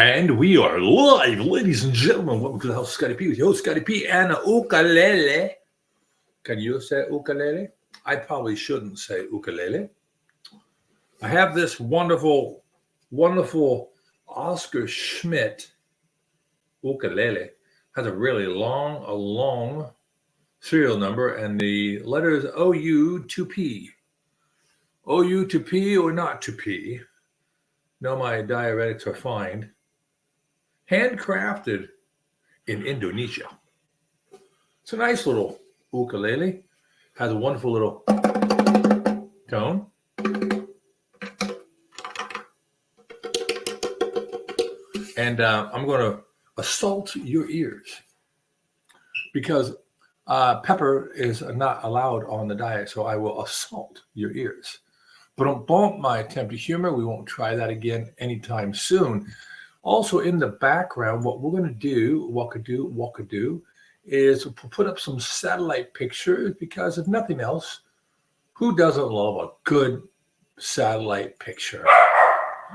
And we are live, ladies and gentlemen. Welcome to the house of Scotty P with your host, Scotty P, and a ukulele. Can you say ukulele? I probably shouldn't say ukulele. I have this wonderful Oscar Schmidt ukulele. Has a really long serial number, and the letters OU to P. OU to P or not to P. No, my diuretics are fine. Handcrafted in Indonesia. It's a nice little ukulele. Has a wonderful little tone. And I'm going to assault your ears because pepper is not allowed on the diet, so I will assault your ears. But don't bump my attempt at humor. We won't try that again anytime soon. Also, in the background, what we're going to do, is put up some satellite pictures because if nothing else, who doesn't love a good satellite picture?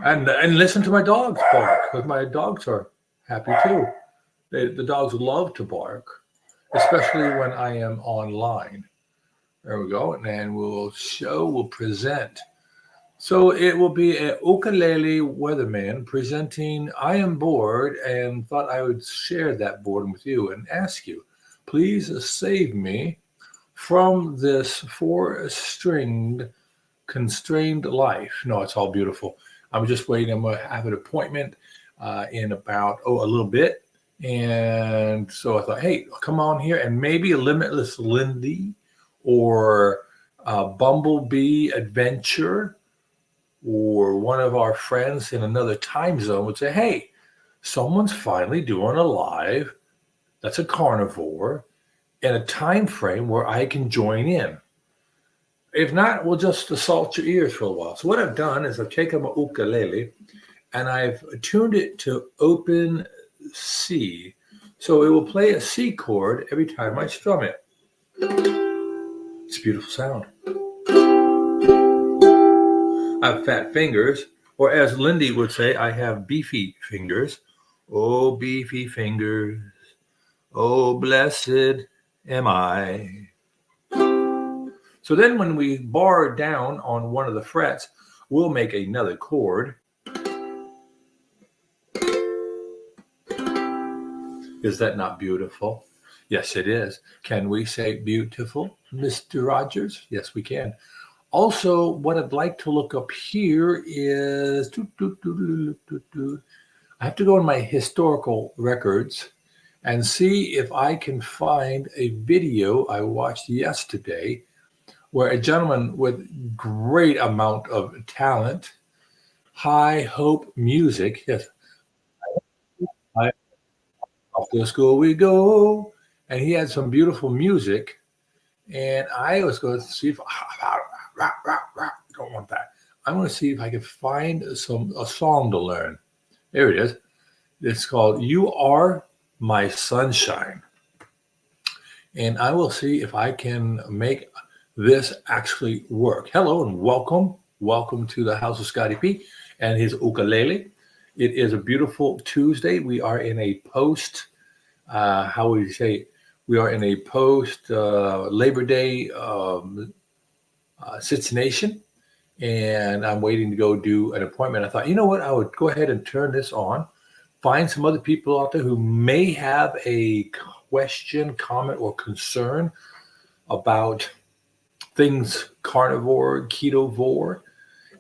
And listen to my dogs bark because my dogs are happy too. The dogs love to bark, especially when I am online. There we go. And then we'll present. So it will be a ukulele weatherman presenting I am bored and thought I would share that boredom with you and ask you, please save me from this four-stringed constrained life. No, it's all beautiful. I'm just waiting. I'm going to have an appointment in about, a little bit. And so I thought, hey, come on here and maybe a Limitless Lindy or Bumblebee Adventure or one of our friends in another time zone would say, hey, someone's finally doing a live that's a carnivore in a time frame where I can join in. If not, we'll just assault your ears for a while. So what I've done is I've taken my ukulele and I've tuned it to open C. So it will play a C chord every time I strum it. It's a beautiful sound. I have fat fingers, or as Lindy would say, I have beefy fingers. Oh, beefy fingers. Oh, blessed am I. So then when we bar down on one of the frets, we'll make another chord. Is that not beautiful? Yes, it is. Can we say beautiful, Mr. Rogers? Yes, we can. Also, what I'd like to look up here is, I have to go in my historical records and see if I can find a video I watched yesterday where a gentleman with great amount of talent, high hope music, yes, off to school we go, and he had some beautiful music, and I was going to see if don't want that. I'm going to see if I can find a song to learn. There it is. It's called "You Are My Sunshine," and I will see if I can make this actually work. Hello and welcome to the House of Scotty P and his ukulele. It is a beautiful Tuesday. We are in a post. How would you say? We are in a post Labor Day situation, and I'm waiting to go do an appointment. I thought, you know what? I would go ahead and turn this on, find some other people out there who may have a question, comment, or concern about things carnivore, ketovore.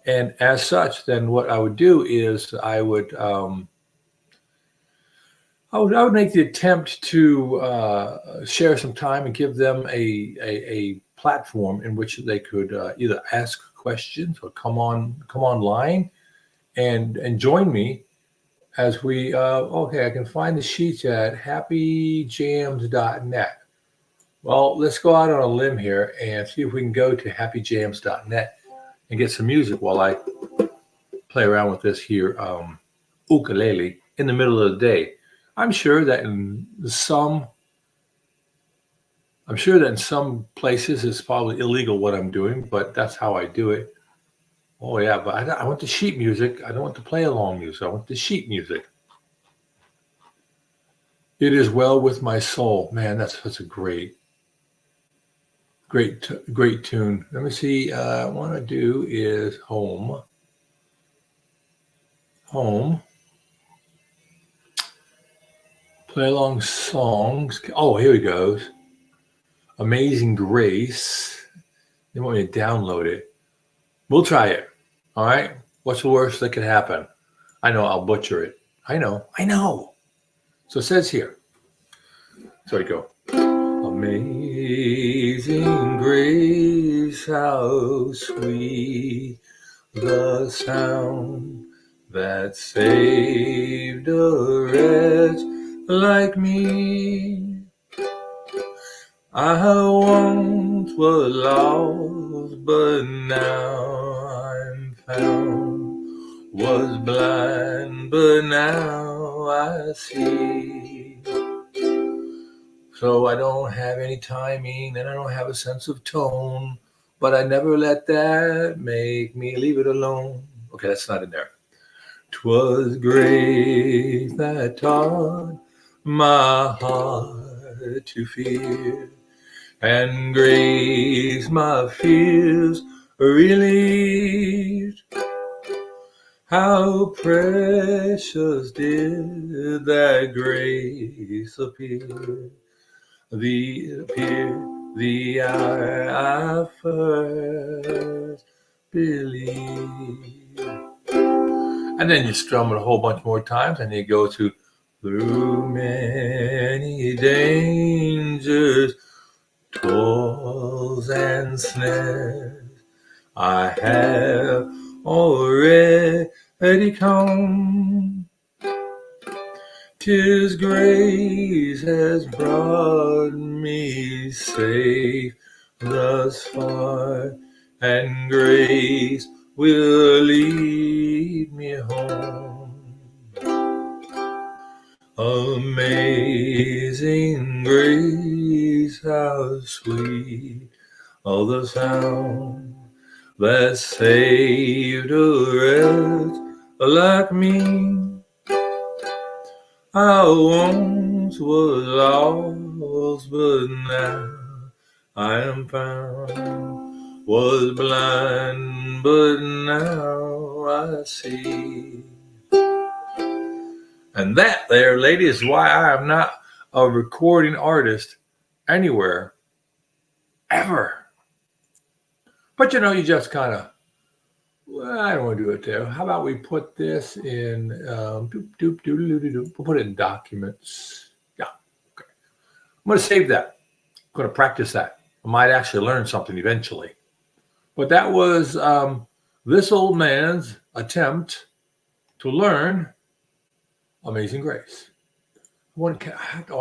And as such, then what I would do is I would make the attempt to share some time and give them a platform in which they could either ask questions or come online and join me as we I can find the sheets at happyjams.net. Well, let's go out on a limb here and see if we can go to happyjams.net and get some music while I play around with this here ukulele in the middle of the day. I'm sure that in some places it's probably illegal what I'm doing, but that's how I do it. Oh yeah, but I want the sheet music. I don't want the play along music. I want the sheet music. It is well with my soul. Man, that's such a great tune. Let me see. What I want to do is home, play along songs. Oh, here it goes. Amazing Grace. They want me to download it. We'll try it. All right. What's the worst that could happen? I know I'll butcher it. I know. So it says here. So we go. Amazing grace, how sweet the sound that saved a wretch like me. I once was lost, but now I'm found. Was blind, but now I see. So I don't have any timing and I don't have a sense of tone, but I never let that make me leave it alone. Okay, that's not in there. 'Twas grace that taught my heart to fear, and grace my fears relieved. How precious did that grace appear, the hour I first believed. And then you strum it a whole bunch more times, and you go to through many dangers, toils and snares, I have already come. 'Tis grace has brought me safe thus far, and grace will lead me home. Amazing grace, how sweet all the sound that saved a wretch like me. I once was lost, but now I am found. Was blind, but now I see. And that there, lady, is why I am not a recording artist anywhere, ever. But you just kind of, well, I don't want to do it there. How about we put this in, we'll put it in documents. Yeah, okay. I'm going to save that. I'm going to practice that. I might actually learn something eventually. But that was this old man's attempt to learn Amazing Grace. I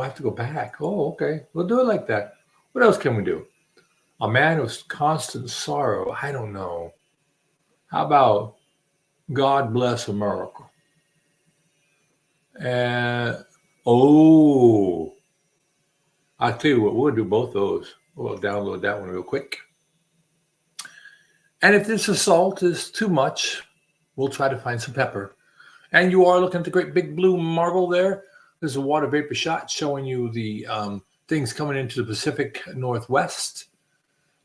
have to go back. Oh, okay. We'll do it like that. What else can we do? A man of constant sorrow. I don't know. How about God Bless America? And oh, I'll tell you what, we'll do both those. We'll download that one real quick. And if this salt is too much, we'll try to find some pepper. And you are looking at the great big blue marble there. There's a water vapor shot showing you the things coming into the Pacific Northwest.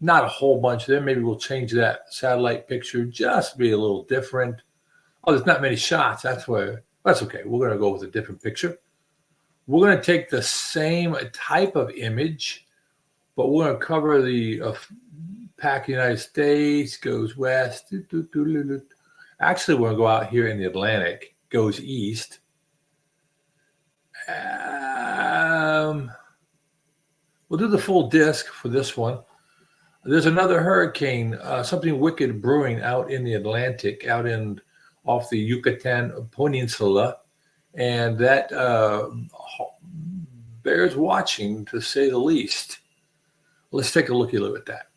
Not a whole bunch there. Maybe we'll change that satellite picture just to be a little different. Oh, there's not many shots. That's okay. We're going to go with a different picture. We're going to take the same type of image, but we're going to cover the pack United States, goes west. Actually, we're going to go out here in the Atlantic, goes east. We'll do the full disc for this one. There's another hurricane, something wicked brewing out in the Atlantic, off the Yucatan Peninsula, and that bears watching, to say the least. Let's take a looky look at that.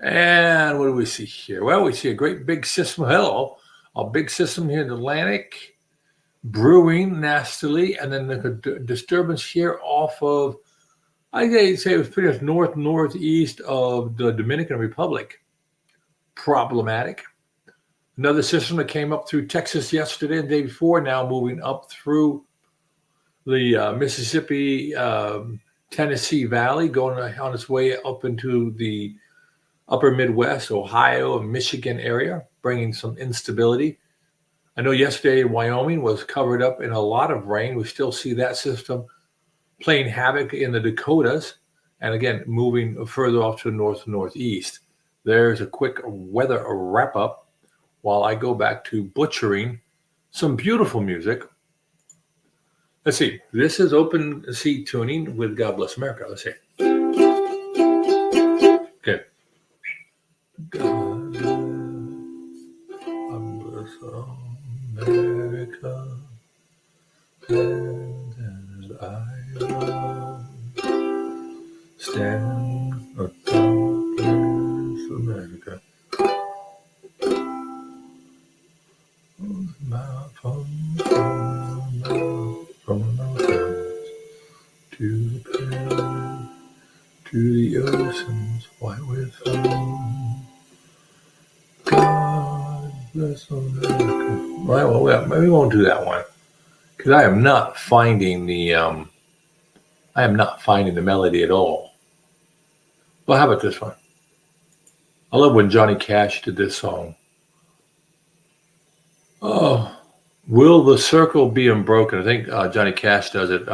And what do we see here? Well, we see a great big system. A big system here in the Atlantic, brewing nastily, and then the disturbance here off of, I'd say it was pretty much northeast of the Dominican Republic. Problematic. Another system that came up through Texas yesterday and the day before, now moving up through the Mississippi, Tennessee Valley, going on its way up into the upper Midwest, Ohio, and Michigan area, bringing some instability. I know yesterday Wyoming was covered up in a lot of rain. We still see that system playing havoc in the Dakotas, and again, moving further off to the north and northeast. There's a quick weather wrap up while I go back to butchering some beautiful music. Let's see. This is open C tuning with God Bless America. Let's see. Okay. God bless America, and I love stand up, God bless America. From the mountains to the plains, to the oceans white with foam. God bless America. Well, maybe we won't do that one because I am not finding the melody at all. Well, how about this one? I love when Johnny Cash did this song. Oh, will the circle be unbroken? I think Johnny Cash does it.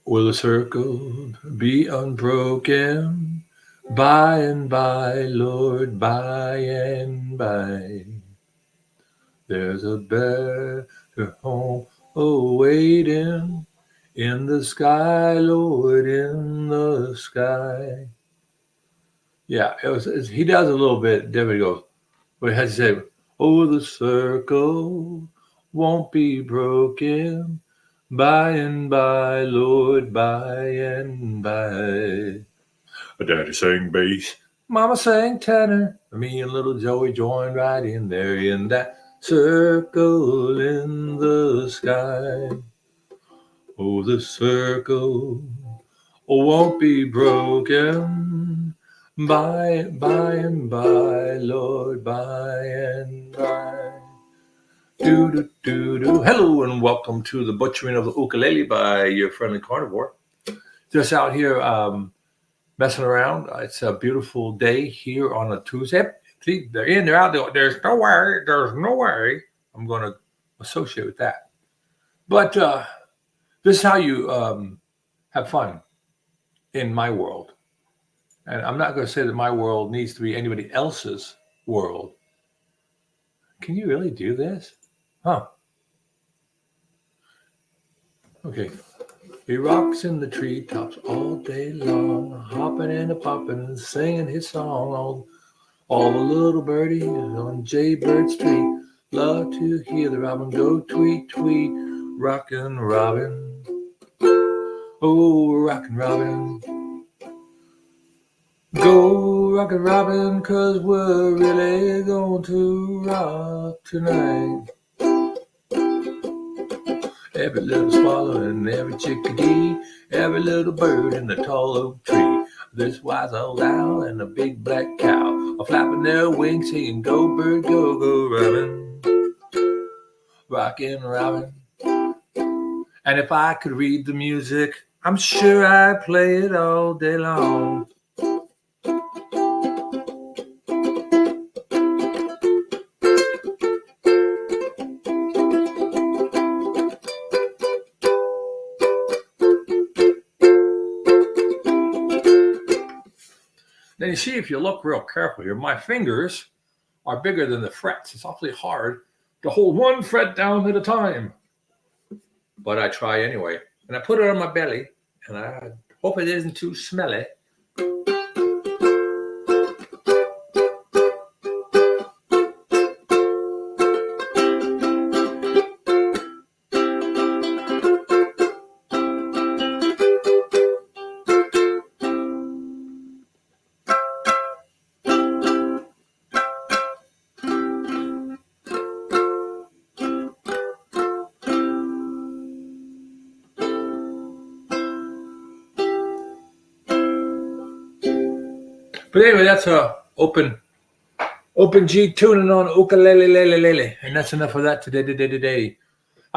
Will the circle be unbroken? By and by, Lord, by and by. There's a better home awaiting in the sky, Lord, in the sky. Yeah, he does a little bit. David goes, but he has to say, oh, the circle won't be broken. By and by, Lord, by and by. Daddy sang bass, Mama sang tenor. Me and little Joey joined right in there in that circle in the sky. Oh, the circle won't be broken. By and by, Lord, by and by. Do do do do. Hello and welcome to the butchering of the ukulele by your friendly carnivore. Just out here messing around. It's a beautiful day here on a Tuesday. See, they're in, they're out. There's no way I'm going to associate with that. But this is how you have fun in my world. And I'm not going to say that my world needs to be anybody else's world. Can you really do this? Huh. Okay. He rocks in the treetops all day long, hopping and a-popping, singing his song. All the little birdies on Jaybird's tree love to hear the robin go tweet, tweet, rockin' robin. Oh, rockin' robin. Go rockin' robin, 'cause we're really going to rock tonight. Every little swallow and every chickadee, every little bird in the tall oak tree, this wise old owl and a big black cow are flapping their wings, saying, go bird, go, go robin, rockin' robin. And if I could read the music, I'm sure I'd play it all day long. Then you see, if you look real careful here, my fingers are bigger than the frets. It's awfully hard to hold one fret down at a time. But I try anyway. And I put it on my belly, and I hope it isn't too smelly. But anyway, that's a open G tuning on ukulele, and that's enough of that today.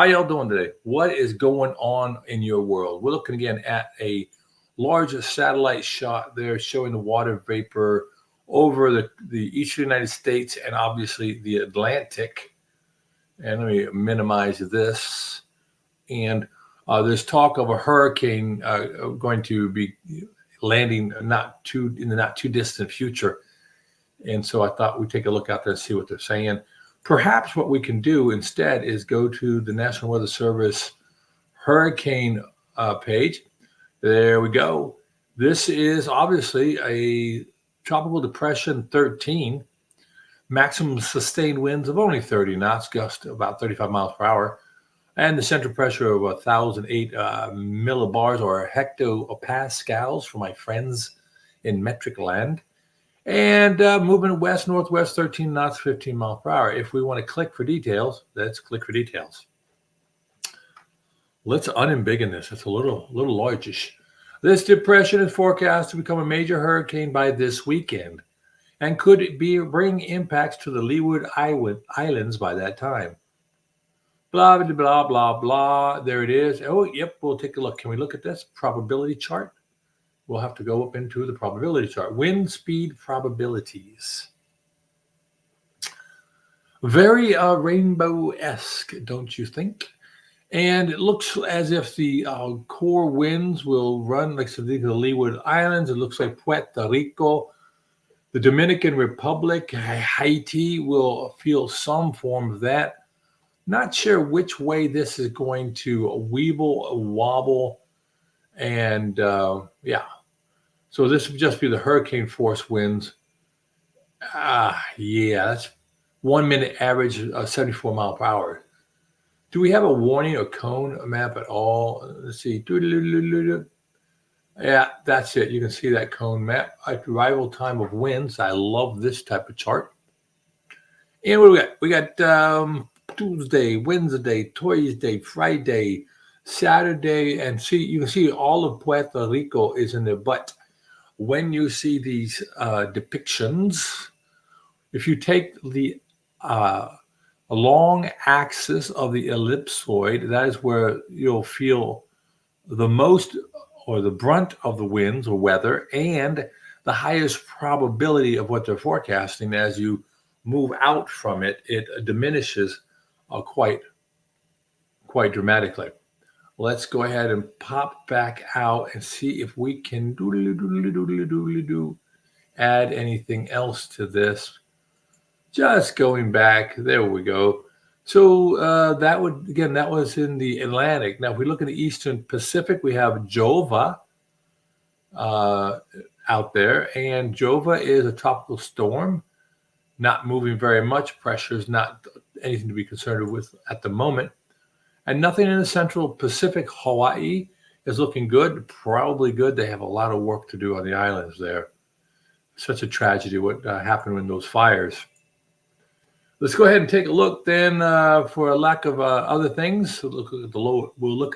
How y'all doing today? What is going on in your world? We're looking again at a larger satellite shot there showing the water vapor over the eastern United States and obviously the Atlantic. And let me minimize this. And there's talk of a hurricane going to be landing in the not too distant future. And so I thought we'd take a look out there and see what they're saying. Perhaps what we can do instead is go to the National Weather Service hurricane page. There we go. This is obviously a tropical depression 13, maximum sustained winds of only 30 knots, gust about 35 miles per hour, and the central pressure of 1,008 millibars or hectopascals for my friends in metric land. And moving west, northwest, 13 knots, 15 miles per hour. If we want to click for details, let's click for details. Let's unembiggen this. It's a little largish. This depression is forecast to become a major hurricane by this weekend and could bring impacts to the Leeward Islands by that time. Blah, blah, blah, blah, blah. There it is. Oh, yep, we'll take a look. Can we look at this probability chart? We'll have to go up into the probability chart. Wind speed probabilities. Very rainbow-esque, don't you think? And it looks as if the core winds will run like the Leeward Islands. It looks like Puerto Rico, the Dominican Republic, Haiti will feel some form of that. Not sure which way this is going to weeble, wobble, and yeah. So this would just be the hurricane force winds. Yeah, that's 1 minute average 74 mile per hour. Do we have a warning or cone map at all? Let's see. Yeah, that's it. You can see that cone map. Arrival time of winds. I love this type of chart. And what do we got? We got Tuesday, Wednesday, Thursday, Friday, Saturday, and you can see all of Puerto Rico is in there, but when you see these depictions, if you take the long axis of the ellipsoid, that is where you'll feel the most or the brunt of the winds or weather and the highest probability of what they're forecasting. As you move out from it, it diminishes quite dramatically. Let's go ahead and pop back out and see if we can add anything else to this. Just going back, there we go. So that was in the Atlantic. Now, if we look at the Eastern Pacific, we have Jova out there, and Jova is a tropical storm, not moving very much. Pressure is not anything to be concerned with at the moment. And nothing in the Central Pacific. Hawaii is looking good, probably good. They have a lot of work to do on the islands there. Such a tragedy what happened in those fires. Let's go ahead and take a look then for a lack of other things. We'll look at the lower. We'll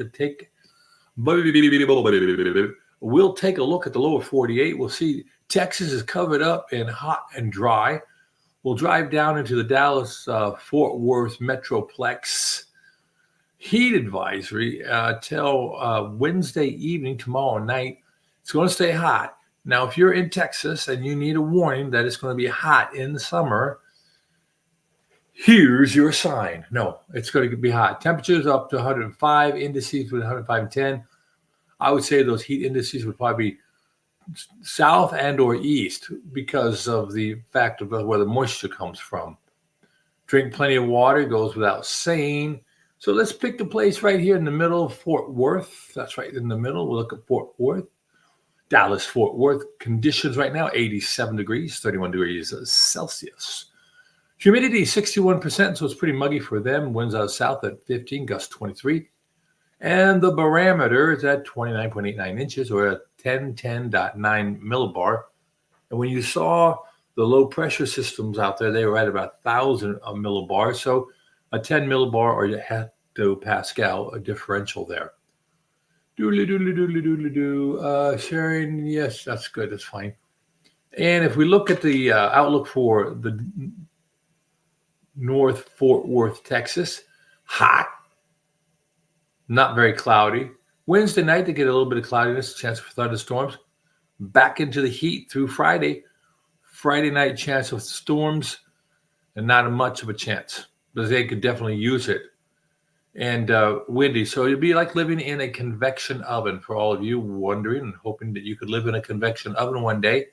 take a look at the lower 48. We'll see Texas is covered up and hot and dry. We'll drive down into the Dallas-Fort Worth Metroplex. Heat advisory till Wednesday evening, tomorrow night. It's going to stay hot. Now, if you're in Texas and you need a warning that it's going to be hot in the summer, here's your sign. No, it's going to be hot. Temperatures up to 105, indices between 105 and 10. I would say those heat indices would probably be south and or east because of the fact of where the moisture comes from. Drink plenty of water, goes without saying. So let's pick the place right here in the middle of Fort Worth. That's right in the middle. We'll look at Fort Worth. Dallas, Fort Worth. Conditions right now, 87 degrees, 31 degrees Celsius. Humidity, 61%, so it's pretty muggy for them. Winds out south at 15, gust 23. And the barometer is at 29.89 inches or a 1010.9 millibar. And when you saw the low pressure systems out there, they were at about 1,000 millibars. So a 10 millibar or a hectopascal, a differential there. Sharing, yes, that's good. That's fine. And if we look at the outlook for the North Fort Worth, Texas, hot. Not very cloudy. Wednesday night, they get a little bit of cloudiness, chance for thunderstorms. Back into the heat through Friday. Friday night, chance of storms, and not much of a chance, but they could definitely use it. And windy. So it'd be like living in a convection oven for all of you wondering and hoping that you could live in a convection oven one day.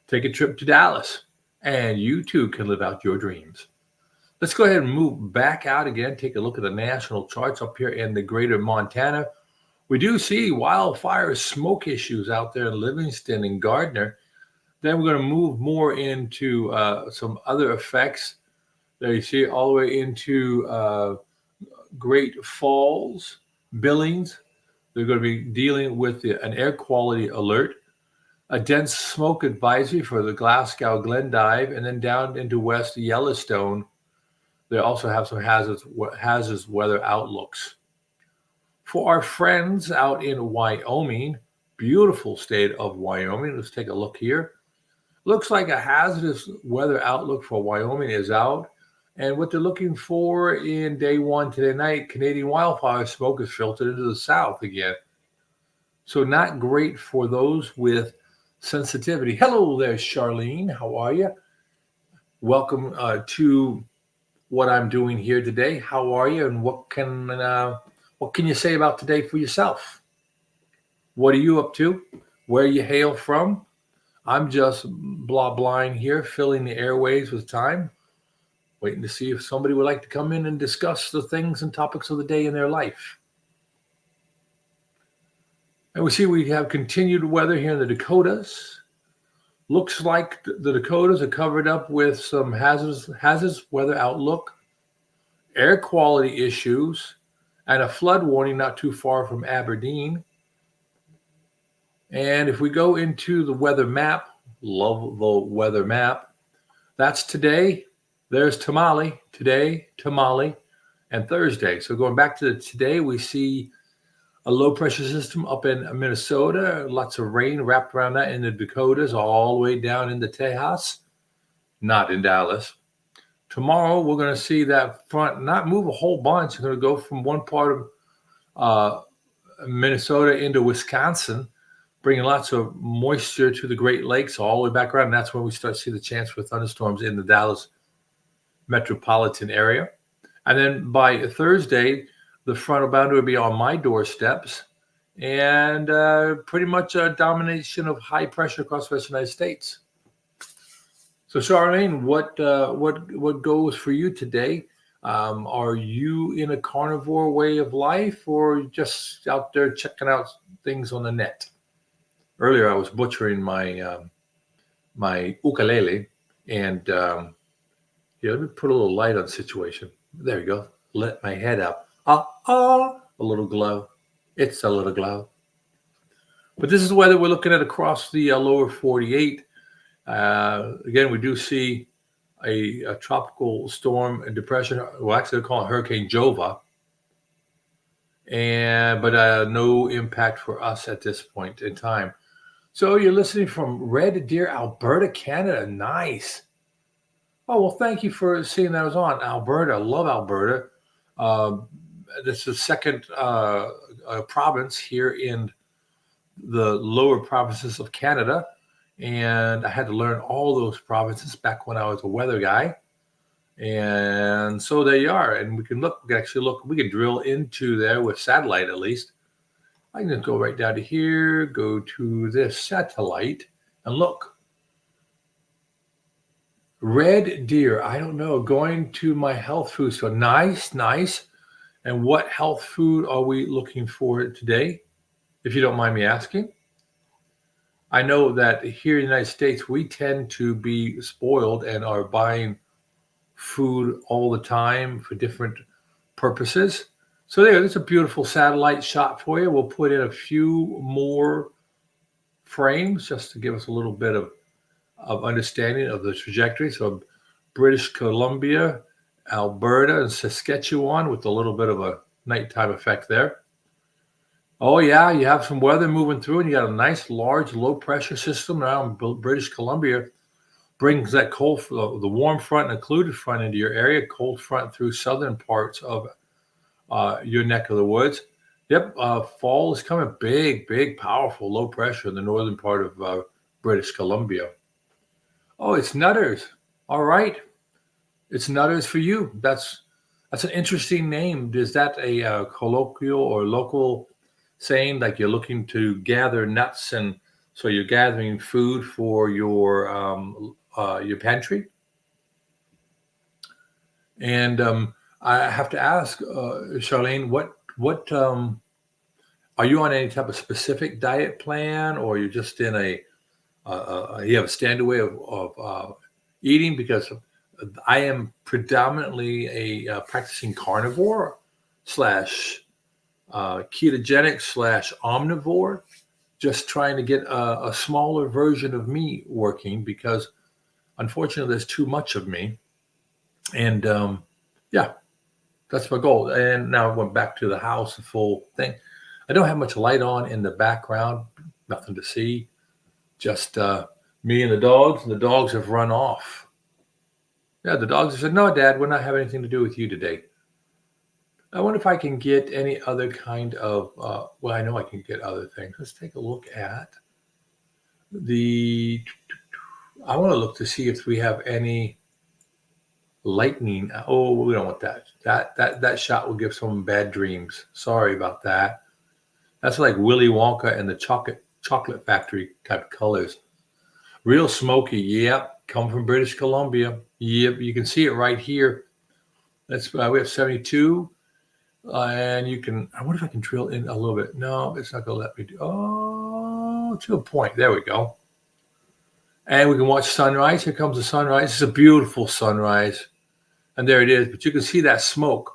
Take a trip to Dallas, and you too can live out your dreams. Let's go ahead and move back out again. Take a look at the national charts up here in the greater Montana. We do see wildfire smoke issues out there in Livingston and Gardner. Then we're going to move more into some other effects. There you see all the way into Great Falls, Billings. They're going to be dealing with an air quality alert, a dense smoke advisory for the Glasgow Glendive, and then down into West Yellowstone. They also have some hazardous weather outlooks. For our friends out in Wyoming, beautiful state of Wyoming, let's take a look here. Looks like a hazardous weather outlook for Wyoming is out. And what they're looking for in day one today night, Canadian wildfire smoke is filtered into the south again. So not great for those with sensitivity. Hello there, Charlene. How are you? Welcome to what I'm doing here today. How are you? And what can you say about today for yourself? What are you up to? Where you hail from? I'm just blind here, filling the airways with time, waiting to see if somebody would like to come in and discuss the things and topics of the day in their life. And we see we have continued weather here in the Dakotas. Looks like the Dakotas are covered up with some hazardous weather outlook, air quality issues, and a flood warning not too far from Aberdeen. And if we go into the weather map, love the weather map, that's today. There's Tamale, today, Tamale, and Thursday. So going back to today, we see a low pressure system up in Minnesota, lots of rain wrapped around that in the Dakotas, all the way down into Tejas, not in Dallas. Tomorrow, we're going to see that front not move a whole bunch. It's going to go from one part of Minnesota into Wisconsin, bringing lots of moisture to the Great Lakes all the way back around. And that's when we start to see the chance for thunderstorms in the Dallas metropolitan area. And then by Thursday, the frontal boundary will be on my doorsteps, and pretty much a domination of high pressure across the Western United States. So, Charlene, what goes for you today? Are you in a carnivore way of life, or just out there checking out things on the net? Earlier, I was butchering my my ukulele, and let me put a little light on the situation. There you go. Let my head up. A little glow. It's a little glow. But this is the weather we're looking at across the lower 48. Again, we do see a tropical storm and depression. Well, actually, they're calling it Hurricane Jova. But no impact for us at this point in time. So you're listening from Red Deer, Alberta, Canada. Nice. Oh, well, thank you for seeing that I was on. Alberta. Love Alberta. This is the second province here in the lower provinces of Canada. And I had to learn all those provinces back when I was a weather guy. And so there you are. And we can drill into there with satellite at least. I can just go right down to here, go to this satellite, and look. Red Deer, I don't know, going to my health food store. Nice. And what health food are we looking for today, if you don't mind me asking? I know that here in the United States, we tend to be spoiled and are buying food all the time for different purposes. So there's a beautiful satellite shot for you. We'll put in a few more frames just to give us a little bit of understanding of the trajectory. So British Columbia, Alberta, and Saskatchewan with a little bit of a nighttime effect there. Oh, yeah, you have some weather moving through, and you got a nice, large, low-pressure system around British Columbia. Brings that cold, the warm front and occluded front into your area, cold front through southern parts of your neck of the woods. Yep, fall is coming. Big, big, powerful, low pressure in the northern part of British Columbia. Oh, it's Nutters. All right, it's Nutters for you. That's an interesting name. Is that a colloquial or local saying, like you're looking to gather nuts, and so you're gathering food for your pantry? And I have to ask, Charlene, what are you on any type of specific diet plan, or you're just in you have a standard way of eating? Because I am predominantly a practicing carnivore slash ketogenic slash omnivore, just trying to get a smaller version of me working, because unfortunately there's too much of me. And yeah, that's my goal. And now I went back to the house, the full thing. I don't have much light on in the background, nothing to see, just me and the dogs, and the dogs have run off. Yeah, the dogs have said, no, Dad, we're not having anything to do with you today. I wonder if I can get any other kind of, well, I know I can get other things. Let's take a look at I want to look to see if we have any lightning. Oh, we don't want that. That shot will give someone bad dreams. Sorry about that. That's like Willy Wonka and the chocolate factory type colors. Real smoky. Yep. Come from British Columbia. Yep. You can see it right here. We have 72. And you can, I wonder if I can drill in a little bit. No, it's not going to let me do. Oh, to a point. There we go. And we can watch sunrise. Here comes the sunrise. It's a beautiful sunrise. And there it is. But you can see that smoke.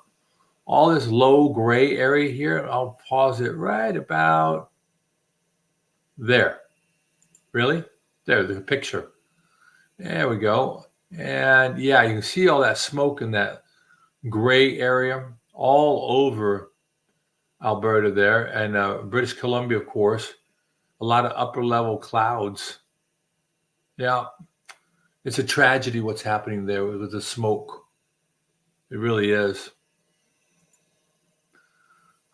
All this low gray area here. I'll pause it right about there. Really? There's a picture. There we go. And yeah, you can see all that smoke in that gray area all over Alberta there, and British Columbia, of course. A lot of upper level clouds. Yeah, it's a tragedy what's happening there with the smoke. It really is.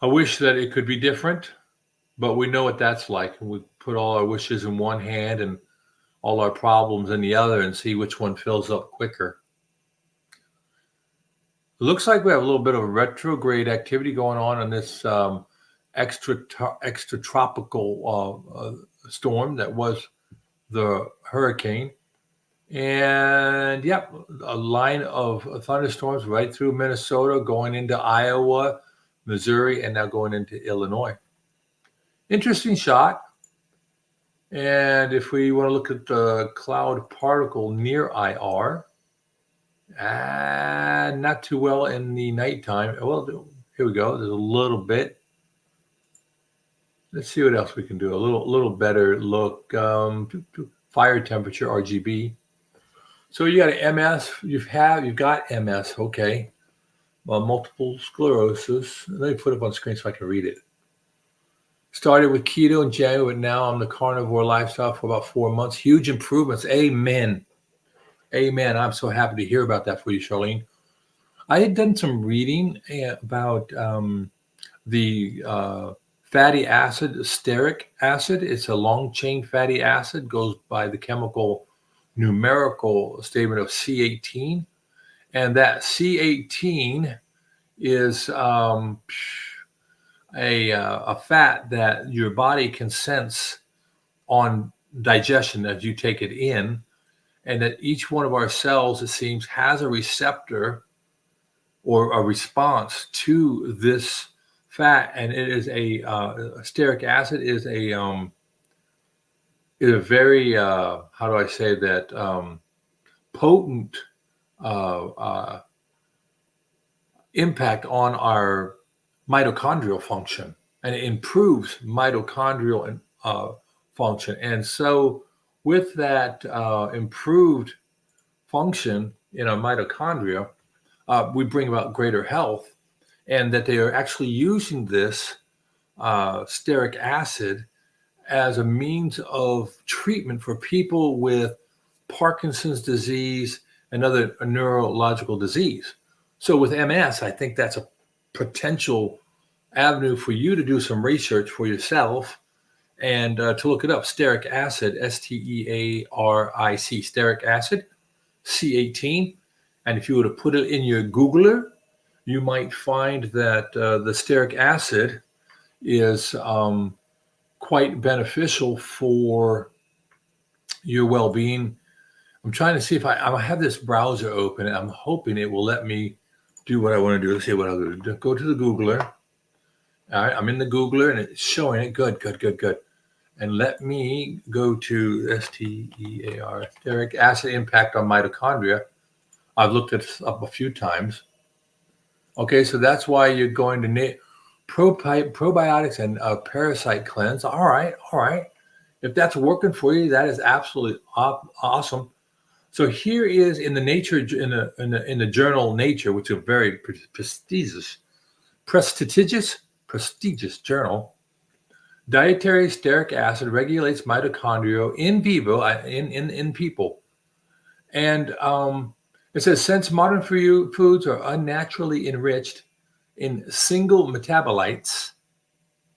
I wish that it could be different, but we know what that's like. And we put all our wishes in one hand and all our problems in the other, and see which one fills up quicker. It looks like we have a little bit of retrograde activity going on this extra tropical storm that was the hurricane. And yep, a line of thunderstorms right through Minnesota, going into Iowa, Missouri, and now going into Illinois. Interesting shot. And if we want to look at the cloud particle near IR, not too well in the nighttime. Well, here we go. There's a little bit. Let's see what else we can do. A little better look. Fire temperature, RGB. So you got an MS. You've got MS. Okay. Multiple sclerosis. Let me put it up on screen so I can read it. Started with keto in January, but now I'm the carnivore lifestyle for about 4 months. Huge improvements. Amen. Amen. I'm so happy to hear about that for you, Charlene. I had done some reading about the fatty acid, stearic acid. It's a long chain fatty acid, goes by the chemical numerical statement of C18. And that C18 is a fat that your body can sense on digestion as you take it in. And that each one of our cells, it seems, has a receptor or a response to this fat, and it is stearic acid is a very how do I say that, potent impact on our mitochondrial function, and it improves mitochondrial function. And so with that improved function in our mitochondria, we bring about greater health. And that they are actually using this stearic acid as a means of treatment for people with Parkinson's disease and other neurological disease. So with MS, I think that's a potential avenue for you to do some research for yourself and to look it up. Stearic acid, Stearic, stearic acid, C18. And if you were to put it in your Googler, you might find that the stearic acid is quite beneficial for your well-being. I'm trying to see if I have this browser open, and I'm hoping it will let me do what I want to do. Let's see what I'll do. Go to the Googler. All right, I'm in the Googler, and it's showing it. Good. And let me go to STEAR, stearic acid impact on mitochondria. I've looked it up a few times. Okay, so that's why you're going to need probiotics and parasite cleanse. All right. If that's working for you, that is absolutely awesome. So here is in the Nature in the journal Nature, which is a very prestigious journal. Dietary stearic acid regulates mitochondria in vivo in people, and it says since modern foods are unnaturally enriched in single metabolites,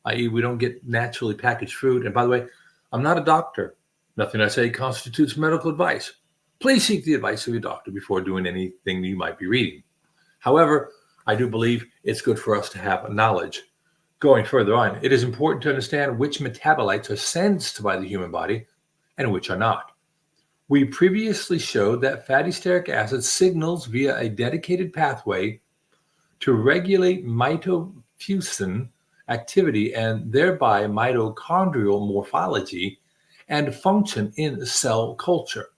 i.e., we don't get naturally packaged food. And by the way, I'm not a doctor. Nothing I say constitutes medical advice. Please seek the advice of your doctor before doing anything you might be reading. However, I do believe it's good for us to have knowledge. Going further on, it is important to understand which metabolites are sensed by the human body and which are not. We previously showed that fatty stearic acid signals via a dedicated pathway to regulate mitofusin activity and thereby mitochondrial morphology and function in cell culture.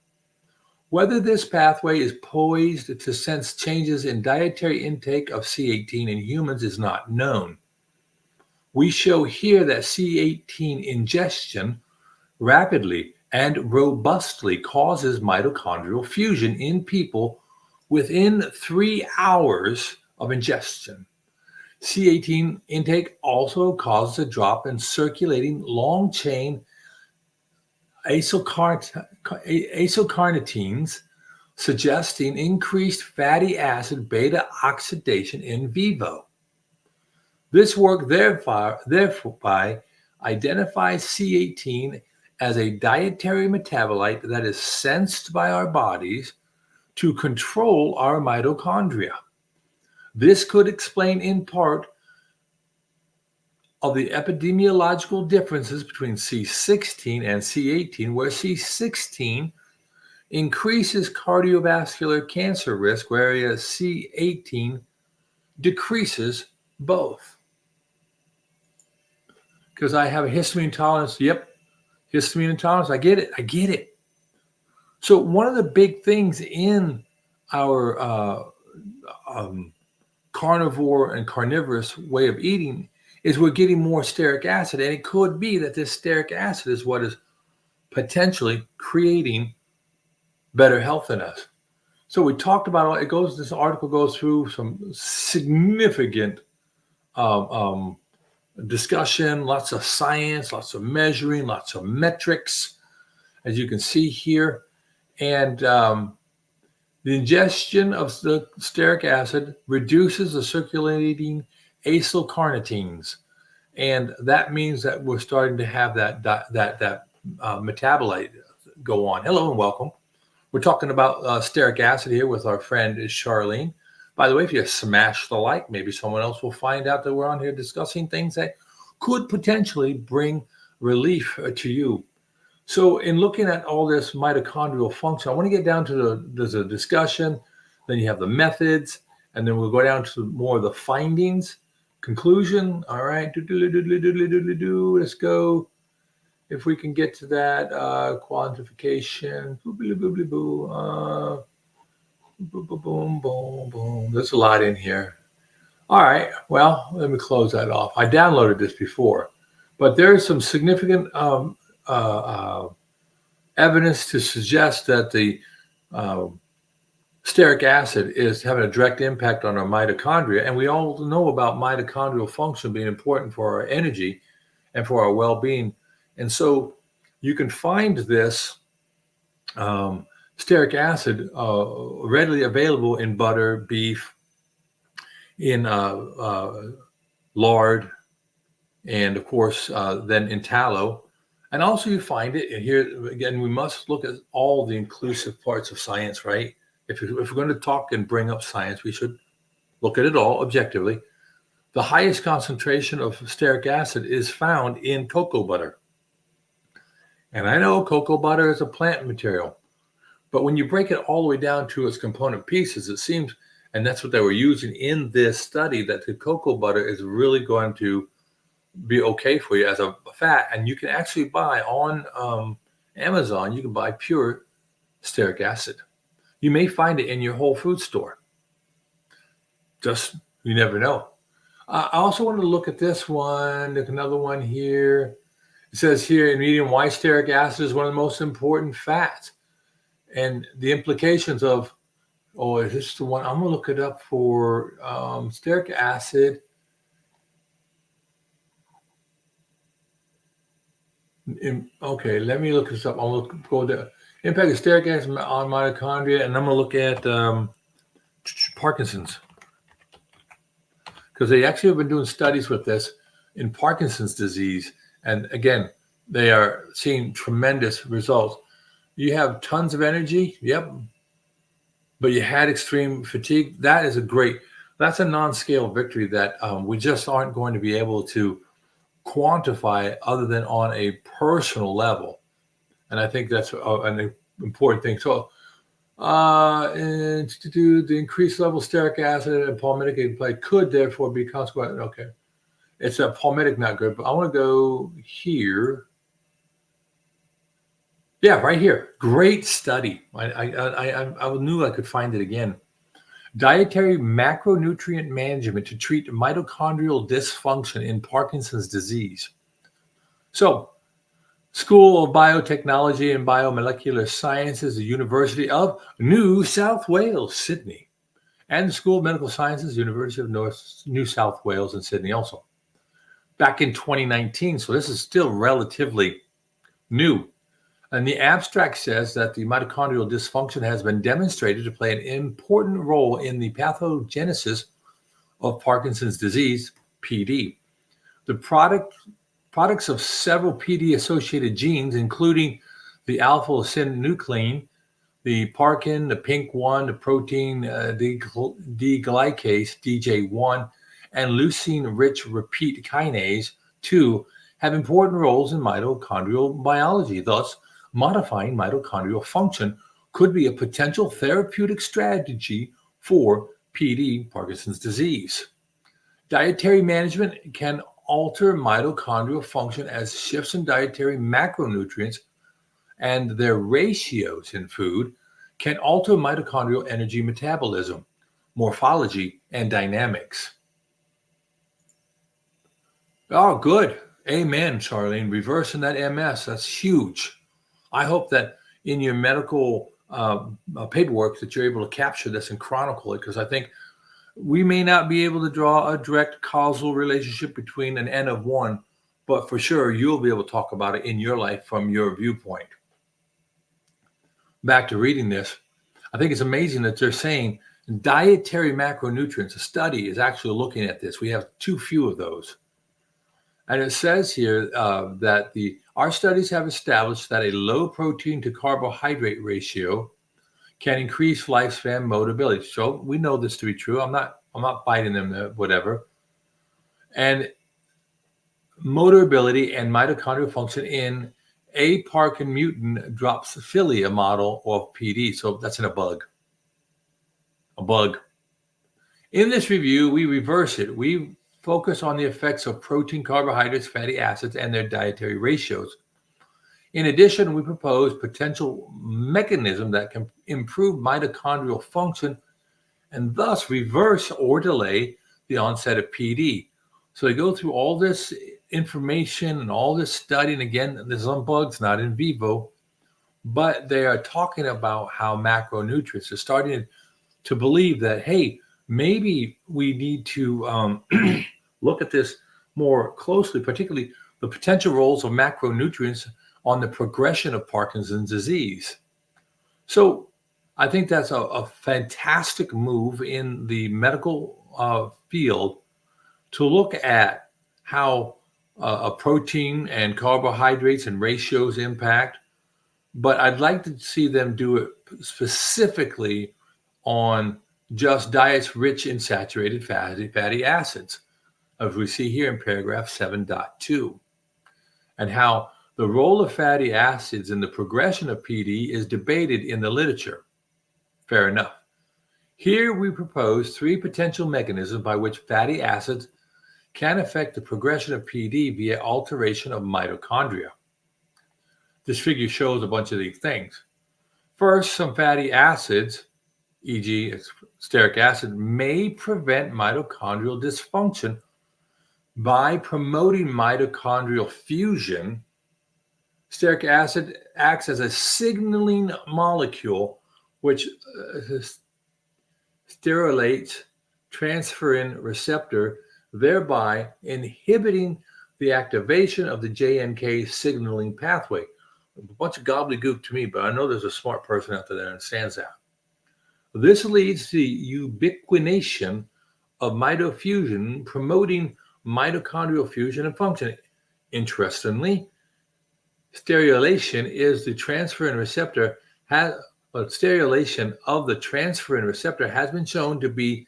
Whether this pathway is poised to sense changes in dietary intake of C18 in humans is not known. We show here that C18 ingestion rapidly and robustly causes mitochondrial fusion in people within 3 hours of ingestion. C18 intake also causes a drop in circulating long-chain isocarnitines, suggesting increased fatty acid beta oxidation in vivo. This work therefore identifies C18 as a dietary metabolite that is sensed by our bodies to control our mitochondria. This could explain in part of the epidemiological differences between C16 and C18, where C16 increases cardiovascular cancer risk, whereas C18 decreases both. Because I have a histamine intolerance. Yep, histamine intolerance. I get it. So one of the big things in our carnivore and carnivorous way of eating is we're getting more stearic acid, and it could be that this stearic acid is what is potentially creating better health in us. So we talked about it. This article goes through some significant discussion, lots of science, lots of measuring, lots of metrics, as you can see here, and the ingestion of the stearic acid reduces the circulating acylcarnitines, and that means that we're starting to have that metabolite go on. Hello and welcome. We're talking about stearic acid here with our friend Charlene. By the way, if you smash the like, maybe someone else will find out that we're on here discussing things that could potentially bring relief to you. So in looking at all this mitochondrial function, I want to get down to there's a discussion, then you have the methods, and then we'll go down to more of the findings, conclusion. All right, let's go. If we can get to that quantification, boom. There's a lot in here. All right, well, let me close that off. I downloaded this before, but there's some significant evidence to suggest that the stearic acid is having a direct impact on our mitochondria. And we all know about mitochondrial function being important for our energy and for our well-being. And so you can find this stearic acid readily available in butter, beef, in lard, and of course, then in tallow. And also you find it, and here again, we must look at all the inclusive parts of science, right? If we're going to talk and bring up science, we should look at it all objectively. The highest concentration of stearic acid is found in cocoa butter. And I know cocoa butter is a plant material, but when you break it all the way down to its component pieces, it seems, and that's what they were using in this study, that the cocoa butter is really going to be okay for you as a fat. And you can actually buy on Amazon, you can buy pure stearic acid. You may find it in your Whole Food store. Just, you never know. I also want to look at this one. There's another one here. It says here in medium, why stearic acid is one of the most important fats. And the implications of, oh, is this the one? I'm going to look it up for stearic acid. Okay, let me look this up. I'll go to impact of stearic acid on mitochondria, and I'm going to look at Parkinson's. Because they actually have been doing studies with this in Parkinson's disease. And again, they are seeing tremendous results. You have tons of energy, yep, but you had extreme fatigue. That's a non-scale victory that we just aren't going to be able to quantify other than on a personal level. And I think that's an important thing. So, and to do the increased level of stearic acid and palmitic play could therefore be consequent. Okay, it's a palmitic, not good, but I want to go here. Yeah, right here. Great study. I knew I could find it again. Dietary macronutrient management to treat mitochondrial dysfunction in Parkinson's disease. So, School of Biotechnology and Biomolecular Sciences, the University of New South Wales, Sydney, and the School of Medical Sciences, University of New South Wales in Sydney also. Back in 2019, so this is still relatively new. And the abstract says that the mitochondrial dysfunction has been demonstrated to play an important role in the pathogenesis of Parkinson's disease, PD. The products of several PD-associated genes, including the alpha-synuclein, the parkin, the PINK1, the protein D-glycase, DJ1, and leucine-rich repeat kinase 2, have important roles in mitochondrial biology. Thus, modifying mitochondrial function could be a potential therapeutic strategy for PD, Parkinson's disease. Dietary management can alter mitochondrial function as shifts in dietary macronutrients and their ratios in food can alter mitochondrial energy metabolism, morphology, and dynamics. Oh, good. Amen, Charlene. Reversing that MS, that's huge. I hope that in your medical paperwork that you're able to capture this and chronicle it, because I think we may not be able to draw a direct causal relationship between an N of one, but for sure you'll be able to talk about it in your life from your viewpoint. Back to reading this, I think it's amazing that they're saying dietary macronutrients. A study is actually looking at this. We have too few of those. And it says here that our studies have established that a low protein to carbohydrate ratio can increase lifespan motility. So we know this to be true. I'm not fighting them, whatever. And motor ability and mitochondrial function in a Parkin mutant Drosophila model of PD. So that's in a bug. A bug. In this review, we reverse it. We focus on the effects of protein, carbohydrates, fatty acids, and their dietary ratios. In addition, we propose potential mechanism that can improve mitochondrial function and thus reverse or delay the onset of PD. So they go through all this information and all this study. And again, this is on bugs, not in vivo, but they are talking about how macronutrients are starting to believe that, hey, maybe we need to look at this more closely, particularly the potential roles of macronutrients on the progression of Parkinson's disease. So I think that's a fantastic move in the medical field to look at how a protein and carbohydrates and ratios impact, but I'd like to see them do it specifically on just diets rich in saturated fatty acids, as we see here in paragraph 7.2, and how the role of fatty acids in the progression of PD is debated in the literature. Fair enough. Here we propose 3 potential mechanisms by which fatty acids can affect the progression of PD via alteration of mitochondria. This figure shows a bunch of these things. First, some fatty acids, e.g. stearic acid, may prevent mitochondrial dysfunction by promoting mitochondrial fusion. Stearic acid acts as a signaling molecule which steroids transferrin receptor, thereby inhibiting the activation of the JNK signaling pathway. A bunch of gobbledygook to me, but I know there's a smart person out there that understands that. This leads to ubiquination of mitofusion, promoting mitochondrial fusion and function. Interestingly, sterilization is the transferrin receptor sterilization of the transferrin receptor has been shown to be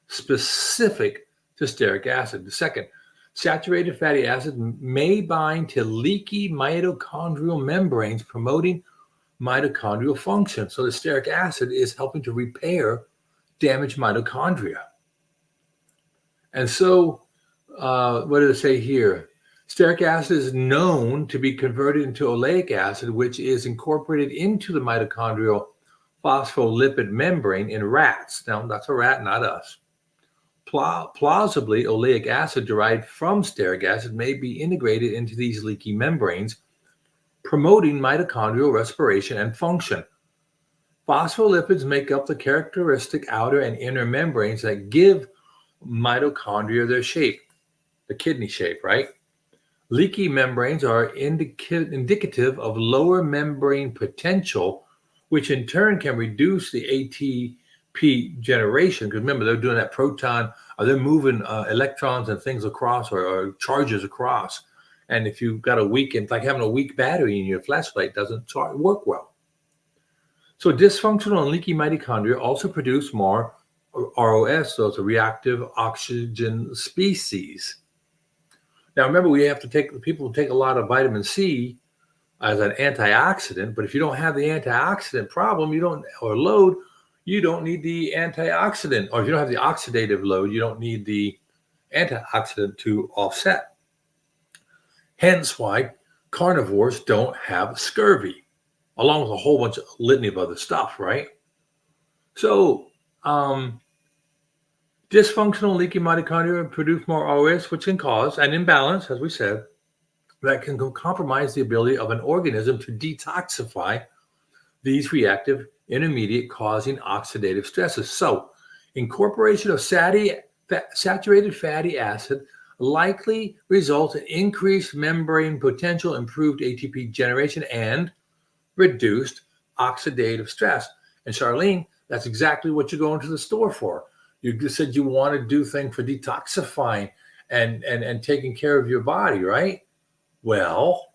specific to stearic acid. The second, saturated fatty acids may bind to leaky mitochondrial membranes, promoting mitochondrial function. So the stearic acid is helping to repair damaged mitochondria. And so, what did it say here? Stearic acid is known to be converted into oleic acid, which is incorporated into the mitochondrial phospholipid membrane in rats. Now, that's a rat, not us. Plausibly, oleic acid derived from stearic acid may be integrated into these leaky membranes, promoting mitochondrial respiration and function. Phospholipids make up the characteristic outer and inner membranes that give mitochondria their shape, the kidney shape, right? Leaky membranes are indicative of lower membrane potential, which in turn can reduce the ATP generation. Because remember, they're doing that proton, or they're moving electrons and things across, or charges across. And if you've got a weak, it's like having a weak battery in your flashlight, doesn't work well. So dysfunctional and leaky mitochondria also produce more ROS, so it's a reactive oxygen species. Now, remember, people take a lot of vitamin C as an antioxidant, but if you don't have the antioxidant problem, or load, you don't need the antioxidant. Or if you don't have the oxidative load, you don't need the antioxidant to offset. Hence why carnivores don't have scurvy, along with a whole bunch of litany of other stuff, right? So, dysfunctional leaky mitochondria produce more ROS, which can cause an imbalance, as we said, that can compromise the ability of an organism to detoxify these reactive intermediate causing oxidative stresses. So incorporation of saturated fatty acid likely results in increased membrane potential, improved ATP generation, and reduced oxidative stress. And Charlene, that's exactly what you're going to the store for. You just said you want to do things for detoxifying and taking care of your body, right? Well,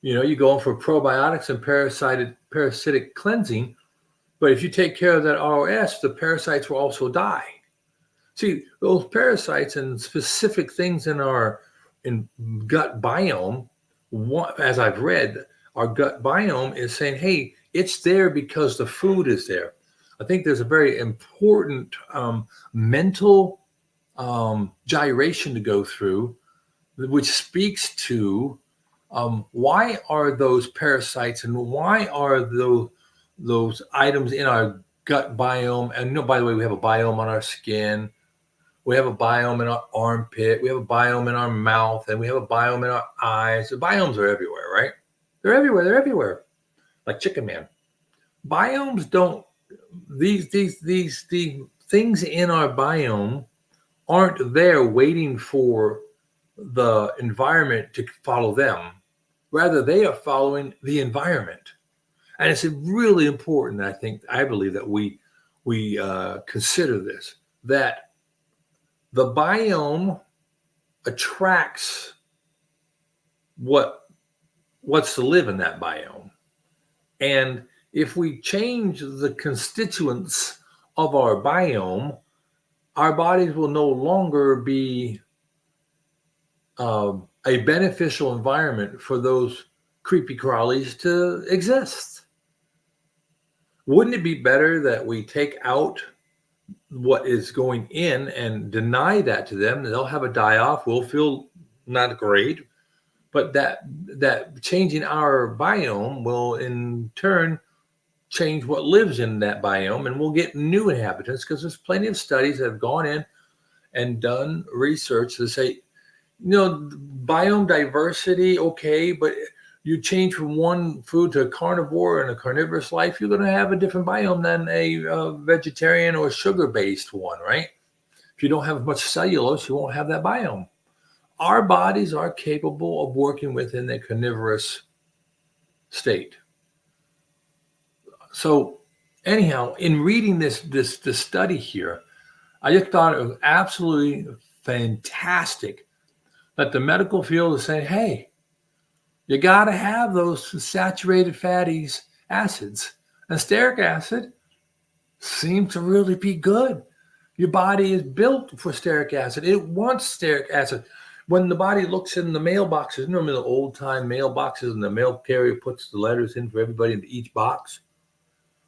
you're going for probiotics and parasitic cleansing, but if you take care of that ROS, the parasites will also die. See, those parasites and specific things in our gut biome, as I've read, our gut biome is saying, hey, it's there because the food is there. I think there's a very important mental gyration to go through, which speaks to why are those parasites and why are those items in our gut biome. And by the way, we have a biome on our skin. We have a biome in our armpit. We have a biome in our mouth, and we have a biome in our eyes. The biomes are everywhere, right? They're everywhere. They're everywhere. Like Chicken Man. Biomes don't. These things in our biome aren't there waiting for the environment to follow them. Rather, they are following the environment. And it's really important, I believe, that we consider this, that the biome attracts what's to live in that biome. And if we change the constituents of our biome, our bodies will no longer be a beneficial environment for those creepy crawlies to exist. Wouldn't it be better that we take out what is going in and deny that to them? They'll have a die off. We'll feel not great, but that changing our biome will in turn change what lives in that biome, and we'll get new inhabitants, because there's plenty of studies that have gone in and done research to say, biome diversity, okay, but you change from one food to a carnivore and a carnivorous life, you're going to have a different biome than a vegetarian or sugar-based one, right? If you don't have much cellulose, you won't have that biome. Our bodies are capable of working within the carnivorous state. So anyhow, in reading this study here, I just thought it was absolutely fantastic that the medical field is saying, hey, you got to have those saturated fatty acids. And stearic acid seems to really be good. Your body is built for stearic acid. It wants stearic acid. When the body looks in the mailboxes, remember the old-time mailboxes, and the mail carrier puts the letters in for everybody into each box?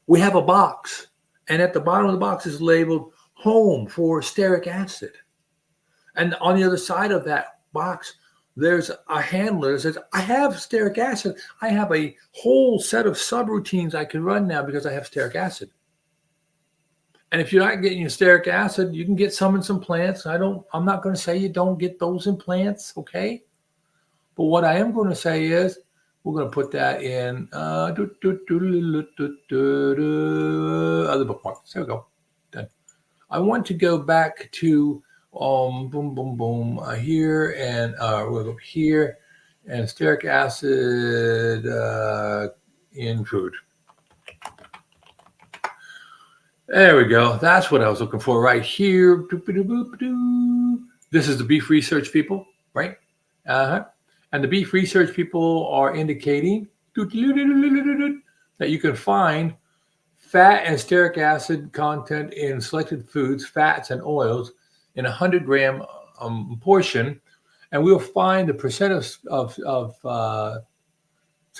We have a box, and at the bottom of the box is labeled home for stearic acid. And on the other side of that box, there's a handler that says, I have stearic acid. I have a whole set of subroutines I can run now because I have stearic acid. And if you're not getting your stearic acid, you can get some in some plants. I'm not going to say you don't get those in plants, okay? But what I am going to say is, we're going to put that in other bookmarks. There we go. Done. I want to go back to here, and we'll go here, and stearic acid in food. There we go. That's what I was looking for right here. This is the beef research people, right? And the beef research people are indicating that you can find fat and stearic acid content in selected foods, fats, and oils in 100-gram portion. And we'll find the percent of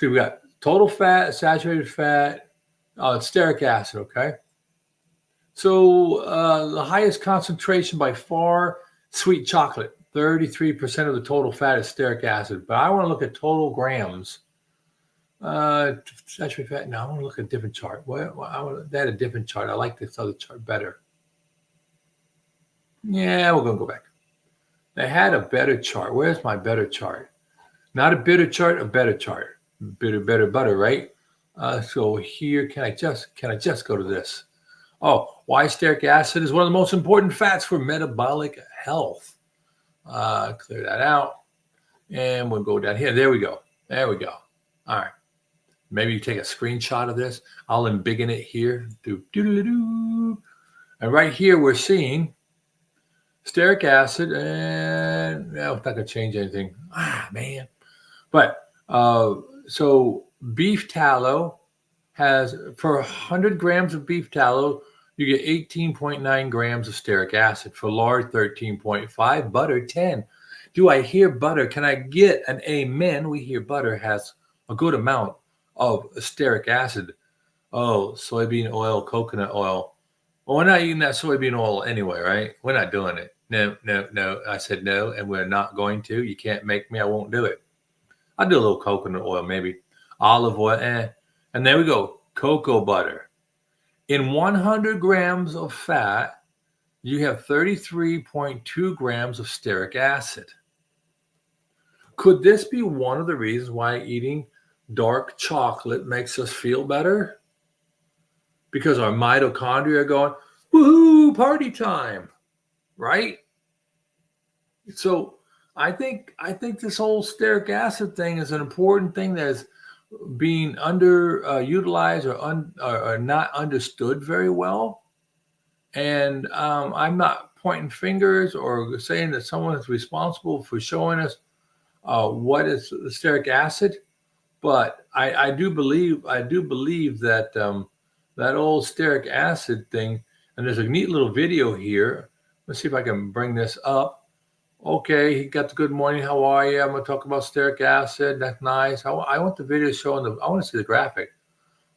we got total fat, saturated fat, stearic acid, okay? So the highest concentration by far, sweet chocolate. 33% of the total fat is stearic acid. But I want to look at total grams. Saturated fat. No, I want to look at a different chart. They had a different chart. I like this other chart better. Yeah, we're going to go back. They had a better chart. Where's my better chart? Not a bitter chart, a better chart. Bitter, better, butter, right? So here, can I just go to this? Oh, why stearic acid is one of the most important fats for metabolic health. Clear that out. And we'll go down here. There we go. There we go. All right. Maybe you take a screenshot of this. I'll embiggen it here. And right here, we're seeing stearic acid. And no, it's not going to change anything. Man. But so beef tallow has, for 100 grams of beef tallow, you get 18.9 grams of stearic acid. For lard, 13.5. Butter, 10. Do I hear butter? Can I get an amen? We hear butter has a good amount of stearic acid. Oh, soybean oil, coconut oil. Well, we're not eating that soybean oil anyway, right? We're not doing it. No. I said no, and we're not going to. You can't make me. I won't do it. I'll do a little coconut oil, maybe. Olive oil, And there we go. Cocoa butter. In 100 grams of fat, you have 33.2 grams of stearic acid. Could this be one of the reasons why eating dark chocolate makes us feel better? Because our mitochondria are going, woohoo, party time, right? So I think this whole stearic acid thing is an important thing that is being underutilized or not understood very well. And I'm not pointing fingers or saying that someone is responsible for showing us what is stearic acid, but I do believe that that old stearic acid thing. And there's a neat little video here. Let's see if I can bring this up. Okay, he got the good morning. How are you? I'm going to talk about stearic acid. That's nice. I want the video showing the. I want to see the graphic.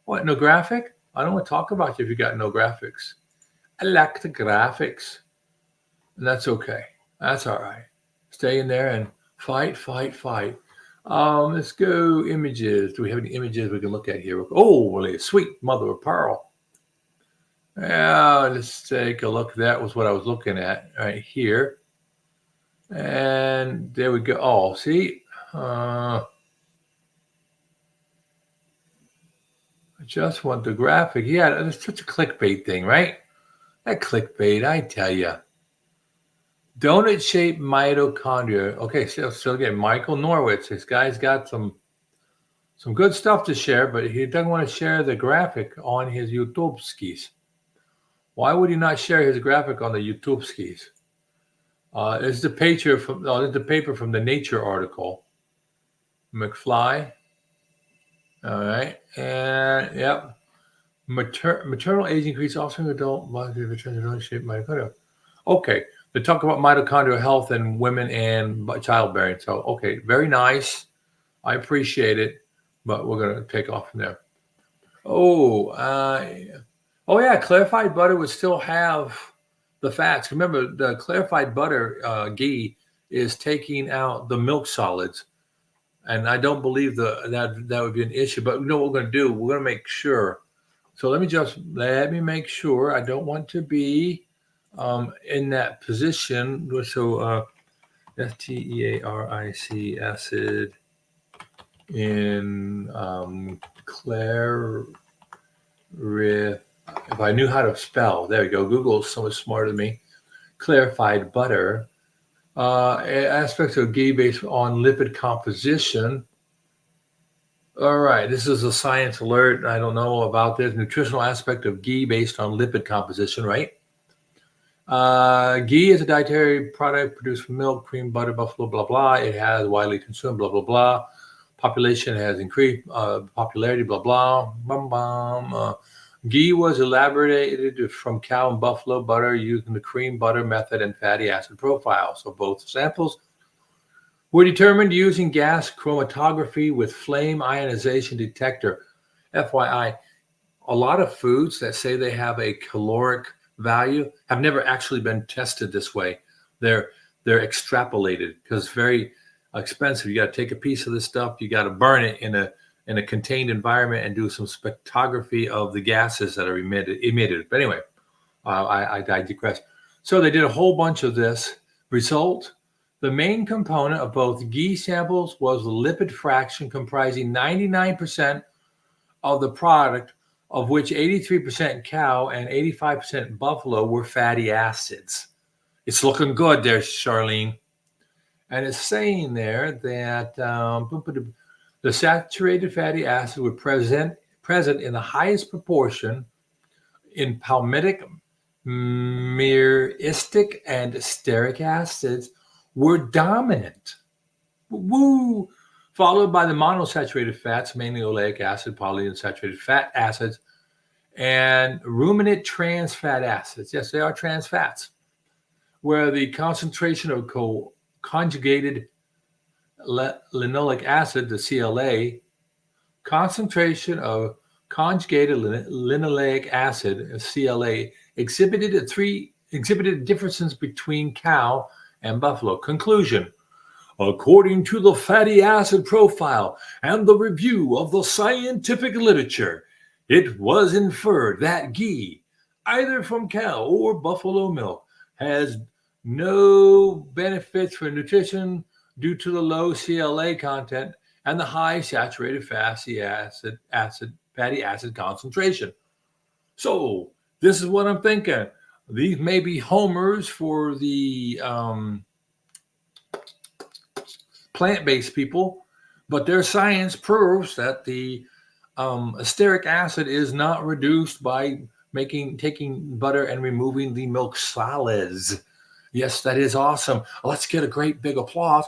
What? No graphic? I don't want to talk about you if you got no graphics. I like the graphics, and that's okay. That's all right. Stay in there and fight, fight, fight. Let's go images. Do we have any images we can look at here? Oh, sweet mother of pearl. Yeah, let's take a look. That was what I was looking at right here. And there we go. Oh, see? I just want the graphic. Yeah, it's such a clickbait thing, right? That clickbait, I tell you. Donut-shaped mitochondria. Okay, so again, Michael Norwitz. This guy's got some good stuff to share, but he doesn't want to share the graphic on his YouTube skis. Why would he not share his graphic on the YouTube skis? This is the paper from the Nature article. McFly. All right, and yep. Maternal age increase, offspring adult shaped mitochondria. Okay, they talk about mitochondrial health in women and childbearing. So, okay, very nice. I appreciate it, but we're going to take off from there. Oh yeah, clarified butter would still have the fats. Remember, the clarified butter ghee is taking out the milk solids, and I don't believe that would be an issue. But you know what we're going to do? We're going to make sure. So let me make sure. I don't want to be in that position. So stearic acid in if I knew how to spell, there we go. Google is so much smarter than me. Clarified butter. Aspects of ghee based on lipid composition. All right, this is a science alert. I don't know about this. Nutritional aspect of ghee based on lipid composition, right? Ghee is a dietary product produced from milk, cream, butter, buffalo, blah, blah. It has widely consumed, blah, blah, blah. Population has increased popularity, blah, blah. Bum, bum. Ghee was elaborated from cow and buffalo butter using the cream butter method and fatty acid profile. So both samples were determined using gas chromatography with flame ionization detector. FYI, a lot of foods that say they have a caloric value have never actually been tested this way. They're extrapolated because it's very expensive. You got to take a piece of this stuff, you got to burn it in a contained environment and do some spectrography of the gases that are emitted. But anyway, I digress. So they did a whole bunch of this. Result, the main component of both ghee samples was the lipid fraction comprising 99% of the product, of which 83% cow and 85% buffalo were fatty acids. It's looking good there, Charlene. And it's saying there that the saturated fatty acids were present in the highest proportion in palmitic, myristic, and stearic acids were dominant. Woo! Followed by the monosaturated fats, mainly oleic acid, polyunsaturated fat acids, and ruminant trans fat acids. Yes, they are trans fats, where the concentration of conjugated linoleic acid, the CLA, concentration of conjugated linoleic acid, CLA, exhibited differences between cow and buffalo. Conclusion: according to the fatty acid profile and the review of the scientific literature, it was inferred that ghee, either from cow or buffalo milk, has no benefits for nutrition due to the low CLA content and the high saturated fatty acid concentration. So this is what I'm thinking. These may be homers for the plant-based people, but their science proves that the stearic acid is not reduced by taking butter and removing the milk solids. Yes, that is awesome. Let's get a great big applause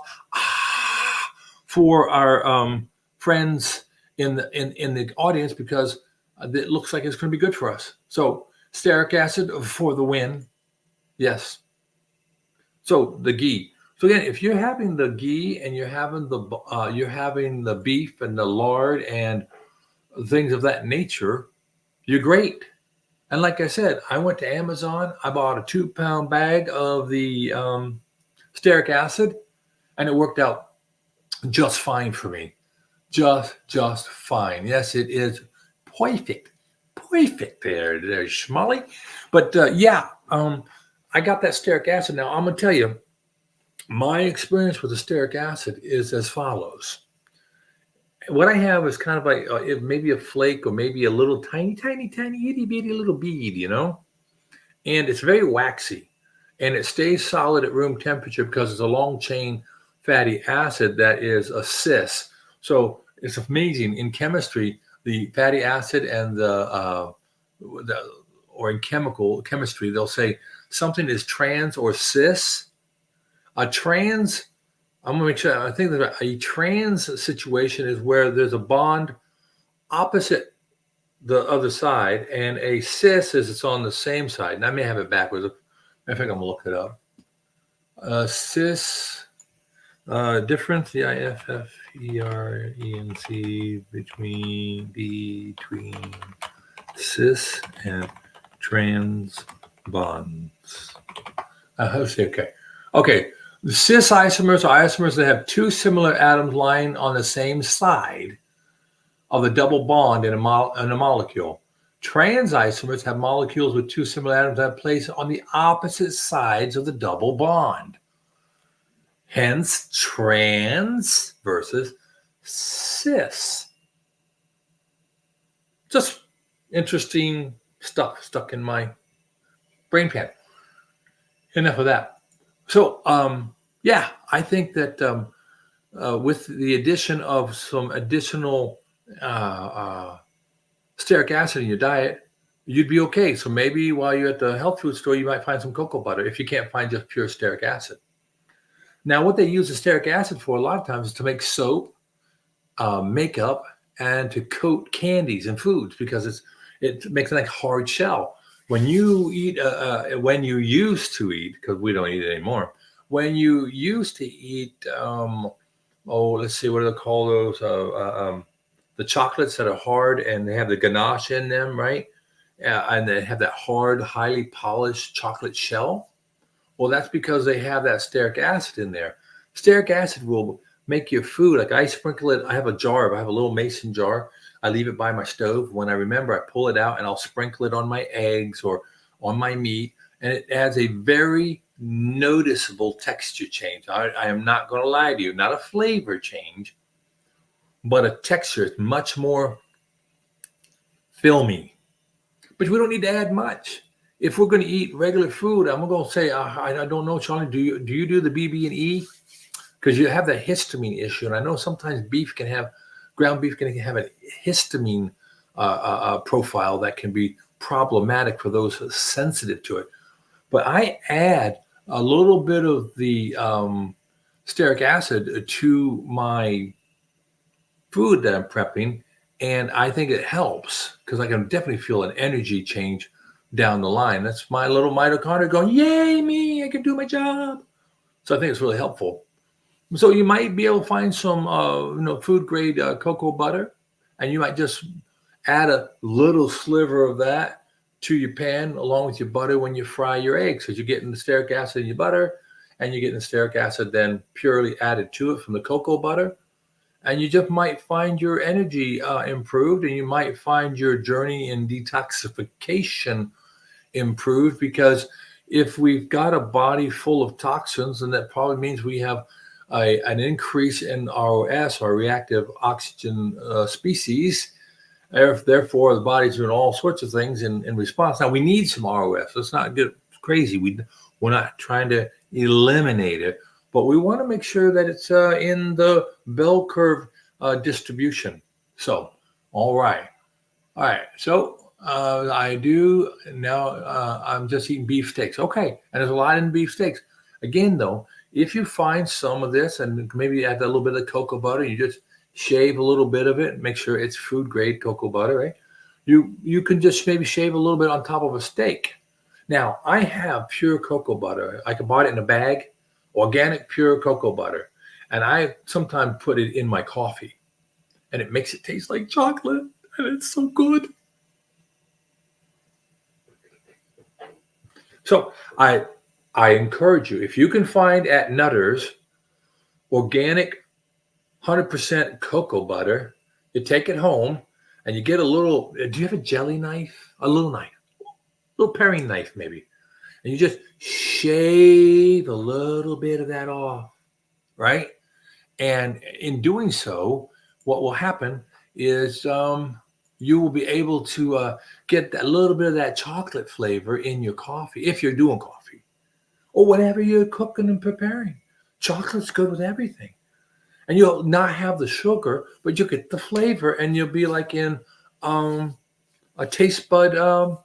for our friends in the audience because it looks like it's going to be good for us. So stearic acid for the win. Yes. So the ghee. So again, if you're having the ghee and you're having the beef and the lard and things of that nature, you're great. And like I said, I went to Amazon. I bought a 2-pound bag of the stearic acid, and it worked out just fine for me. Just fine. Yes, it is perfect. Perfect there, Schmolly. But I got that stearic acid. Now I'm gonna tell you, my experience with the stearic acid is as follows. What I have is kind of like maybe a flake or maybe a little tiny itty bitty little bead, and it's very waxy, and it stays solid at room temperature because it's a long chain fatty acid that is a cis. So it's amazing in chemistry, the fatty acid and or in chemistry, they'll say something is trans or cis. A trans, I'm gonna make sure. I think that a trans situation is where there's a bond opposite the other side, and a cis is it's on the same side. And I may have it backwards. I think I'm gonna look it up. Cis difference, difference between cis and trans bonds. Okay. The cis isomers are isomers that have two similar atoms lying on the same side of the double bond in a molecule. Trans isomers have molecules with two similar atoms that are placed on the opposite sides of the double bond. Hence, trans versus cis. Just interesting stuff stuck in my brain pan. Enough of that. So, I think that with the addition of some additional stearic acid in your diet, you'd be okay. So maybe while you're at the health food store, you might find some cocoa butter if you can't find just pure stearic acid. Now, what they use the stearic acid for a lot of times is to make soap, makeup, and to coat candies and foods because it makes it like hard shell. When you eat, when you used to eat, because we don't eat it anymore. When you used to eat, let's see, what do they call those? The chocolates that are hard and they have the ganache in them, right? And they have that hard, highly polished chocolate shell. Well, that's because they have that stearic acid in there. Stearic acid will make your food, like I sprinkle it. I have a little mason jar. I leave it by my stove. When I remember, I pull it out and I'll sprinkle it on my eggs or on my meat. And it adds a very noticeable texture change. I am not going to lie to you, not a flavor change, but a texture. It's much more filmy. But we don't need to add much. If we're going to eat regular food, I'm going to say, I don't know, Charlie, do you do the BB&E? Because you have that histamine issue. And I know sometimes ground beef can have a histamine profile that can be problematic for those sensitive to it. But I add a little bit of the stearic acid to my food that I'm prepping, and I think it helps because I can definitely feel an energy change down the line. That's my little mitochondria going, yay, me, I can do my job. So I think it's really helpful. So you might be able to find some, food grade cocoa butter, and you might just add a little sliver of that to your pan along with your butter when you fry your eggs, because you're getting the stearic acid in your butter, and you're getting the stearic acid then purely added to it from the cocoa butter. And you just might find your energy improved, and you might find your journey in detoxification improved, because if we've got a body full of toxins, then that probably means we have an increase in ROS, or reactive oxygen species. Therefore, the body's doing all sorts of things in response. Now, we need some ROS. Let's not get crazy. We're not trying to eliminate it, but we want to make sure that it's in the bell curve distribution. So, all right. So I do now. I'm just eating beef steaks. Okay, and there's a lot in beef steaks. Again, though, if you find some of this and maybe add a little bit of cocoa butter, you just shave a little bit of it, make sure it's food grade cocoa butter, right? You can just maybe shave a little bit on top of a steak. Now, I have pure cocoa butter. I can buy it in a bag, organic pure cocoa butter. And I sometimes put it in my coffee and it makes it taste like chocolate and it's so good. So I encourage you, if you can find at Nutter's organic 100% cocoa butter, you take it home and you get a little, do you have a jelly knife? A little knife, a little paring knife maybe. And you just shave a little bit of that off, right? And in doing so, what will happen is you will be able to get a little bit of that chocolate flavor in your coffee if you're doing coffee or whatever you're cooking and preparing. Chocolate's good with everything. And you'll not have the sugar, but you'll get the flavor and you'll be like in a taste bud a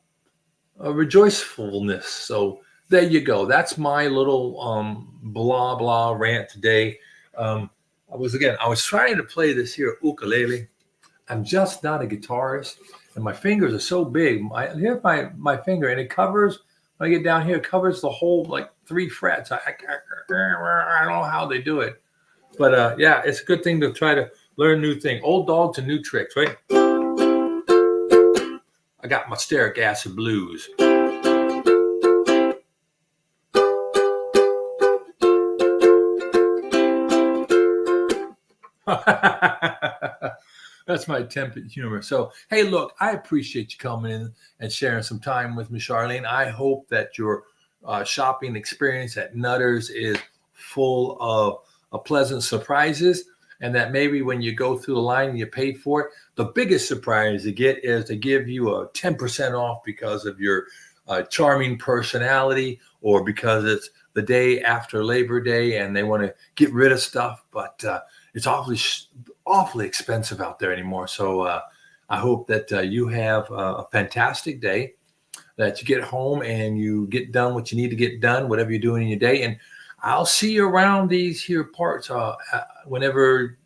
rejoicefulness. So there you go. That's my little blah, blah rant today. I was trying to play this here ukulele. I'm just not a guitarist, and my fingers are so big. Here's my finger, and it covers. When I get down here, it covers the whole like 3 frets. I don't know how they do it, but yeah, it's a good thing to try to learn new things. Old dogs and new tricks, right? I got my stearic acid blues. That's my attempt at humor. So, hey, look, I appreciate you coming in and sharing some time with me, Charlene. I hope that your shopping experience at Nutter's is full of pleasant surprises, and that maybe when you go through the line and you pay for it, the biggest surprise you get is to give you a 10% off because of your charming personality or because it's the day after Labor Day and they want to get rid of stuff, but it's awfully expensive out there anymore. So I hope that you have a fantastic day, that you get home and you get done what you need to get done, whatever you're doing in your day. And I'll see you around these here parts whenever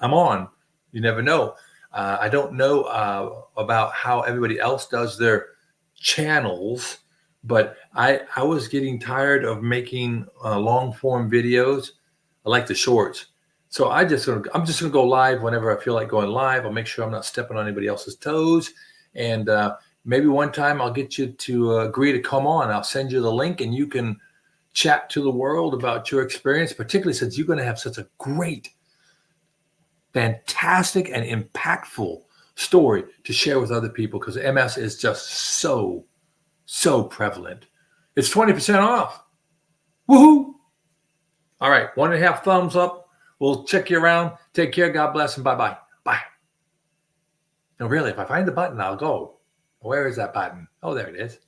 I'm on. You never know. I don't know about how everybody else does their channels, but I was getting tired of making long form videos. I like the shorts. So I'm just gonna go live whenever I feel like going live. I'll make sure I'm not stepping on anybody else's toes. And maybe one time I'll get you to agree to come on. I'll send you the link and you can chat to the world about your experience, particularly since you're going to have such a great, fantastic, and impactful story to share with other people, because MS is just so prevalent. It's 20% off. Woohoo! All right, 1.5 thumbs up. We'll check you around. Take care. God bless and bye-bye. Bye. No, really, if I find the button, I'll go. Where is that button? Oh, there it is.